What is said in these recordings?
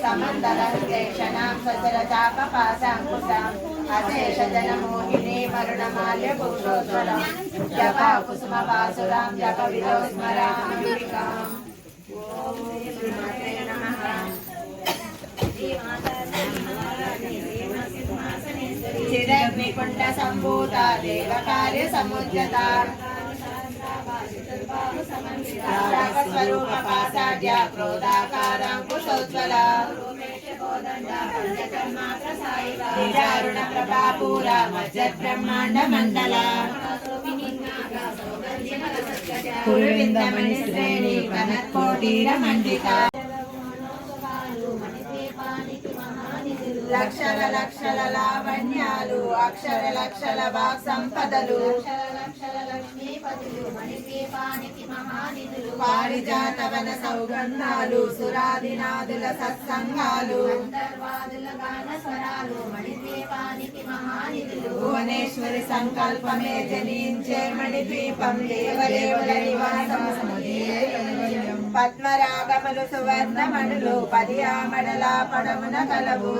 समन्दरक्षणां सचरचापपाशाङ्कुशाम् अशेषजनमोहिनी मरुणमाल्यभूषोज्ज्वलां जपा कुसुमपासुरां जपविदोस्मराम्बिकाम्। ॐ श्रीमात्रे नमः। चिदग्निकुण्डसम्भूता देवकार्यसमुद्यता स्वरूपपासाढ्या क्रोधाकाराङ्कुशोज्ज्वला निजारुणप्रभापूरा मज्जद्ब्रह्माण्डमण्डला कुरुविन्दमणिश्रेणी कनत्कोटीरमण्डिता లక్షల లక్షల లావణ్యాలు అక్షర లక్షల వాక్ సంపదలు పారిజాతవన సౌగంధాలు సురాదినాదుల సత్సంగాలు భువనేశ్వరి సంకల్పమే జనించే మణిద్వీపం దేవదేవుల నివాసము పద్మరాగములు సువర్ణమణులు పది ఆమడల పడమున కలవు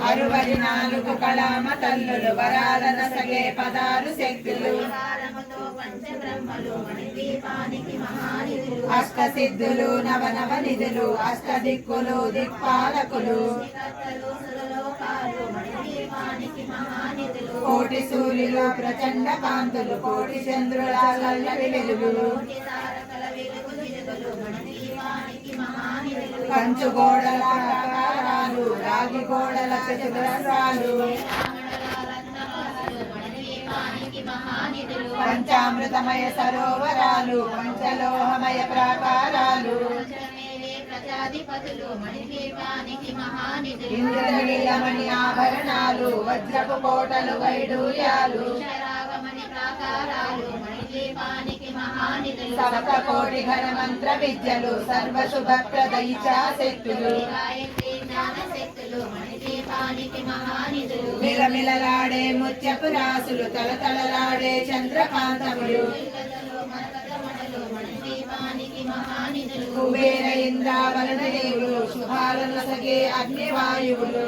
అరువది నాలుగు కళామ తల్లులు వరాలన సగే పదాలు శక్తులు అష్ట సిద్ధులు నవనవ నిధులు అష్ట దిక్కులు దిక్పాలకులు కోటి సూర్యులు ప్రచండ కాంతులు కోటి చంద్రుల చల్లని వెలుగులు కంచు గోడల ఆకారాలు రాగి గోడల చతురస్రాలు పంచామృతమయ సరోవరాలు పంచలోహమయ ప్రాకారాలు ఇంద్రనీలమణి ఆభరణాలు వజ్రపు కోటలు వైడూర్యాలు సప్త కోటి ఘన మంత్ర విద్యలు సర్వశుభప్రద ఇచ్ఛాశక్తులు మిలమిలలాడే ముత్యపు రాసులు తలతలలాడే చంద్రకాంతములు కుబేర ఇంద్రావరణ దేవులు శుభాలను సగే అగ్నివాయువులు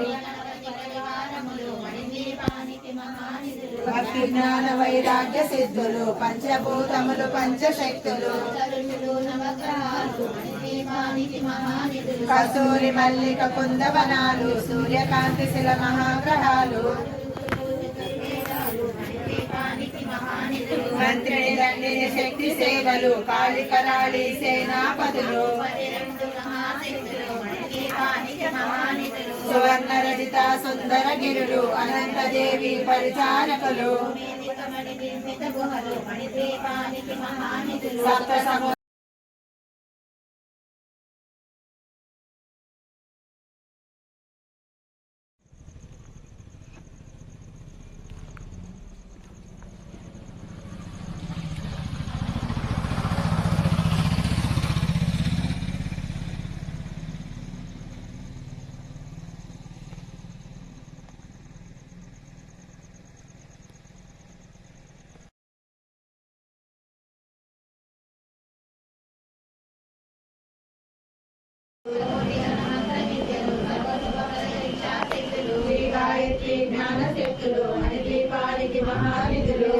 భక్తి జ్ఞాన వైరాగ్య సిద్ధులు పంచభూతములు పంచశక్తులు కస్తూరి మల్లిక కుందవనాలు సూర్యకాంతి శిల మహాగ్రహాలు మంత్రిని దండిని శక్తి సేవలు కాళికరాళి సేనాపతులు సువర్ణ రజిత సుందర గిరులు అనంతదేవి పరిచారకులు సప్త సమూ జ్ఞాన శక్తులు మణిదీపానికి మహానిధులు